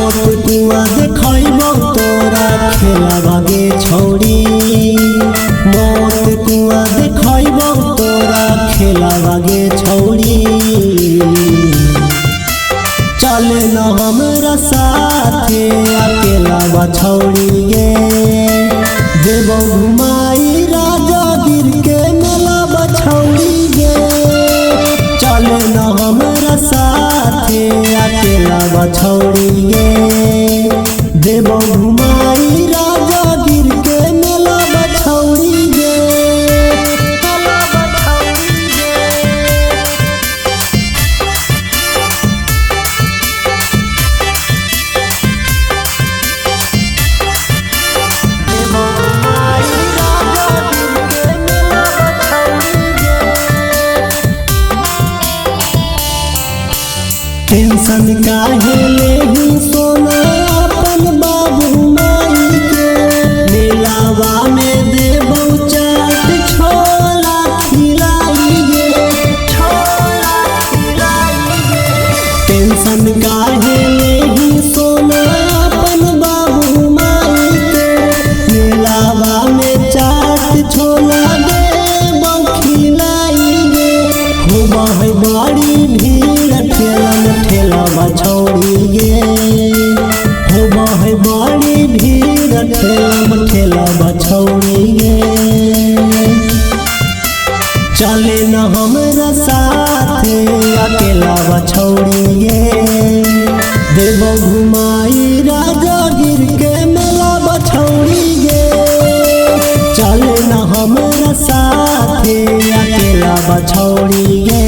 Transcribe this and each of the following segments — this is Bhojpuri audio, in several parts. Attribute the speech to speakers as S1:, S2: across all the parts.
S1: मौत कुआं देखैबो तोरा खेलावा गे छौड़ी मौत कुआं देखैबो तोरा खेलावा गे छौड़ी चले न हमरा साथे अकेला छौड़ी गे देबो घुमाई राजागीर के मेला बछौड़ी गे चले न हमरा साथे अकेला बछौड़ी गे देबो घुमाई राजागीर के मेला बछौड़ी गे टेंशन काहे लेही सोना अपन बाबू माई के मेलावा में देबो चाट छोला खिलाई गे टेंशन काहे लेही सोना अपन बाबू माई के मेलावा में चाट छोला देबो खिलाई गे होबा है बड़ी भीड़ ठेला बछौड़ी गे होबा है बड़ी भीड़ ठेला बछौड़ी गे चले न हमरा साथे अकेला बछौड़ी गे देबो घुमाई राजागीर के मेला बछौड़ी गे चले न हमरा साथे अकेला बछौड़ी गे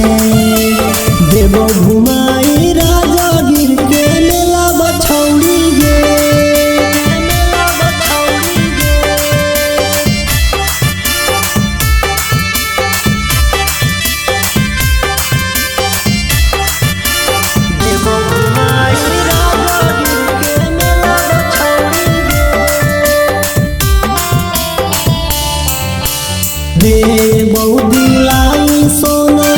S1: देबो घुमाई राजागीर के मेला बछौड़ी गे देबो घुमाई राजागीर के मेला बछौड़ी गे देबो दिलाई सोना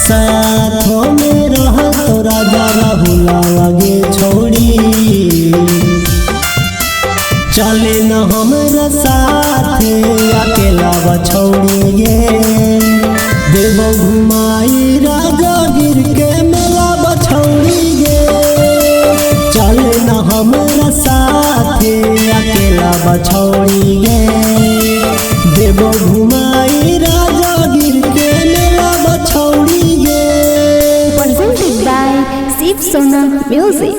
S1: साथों में रहतो राजा राहुलावा गे छौड़ी चले न हमरा साथे अकेला बछौड़ी गे देबो घुमाई राजागीर के मेला बछौड़ी गे चले न हमरा साथे अकेला बछौड़ी गे देबो घुमाई राजागीर के मेला बछौड़ी गे
S2: presented by Shiv Sona Music.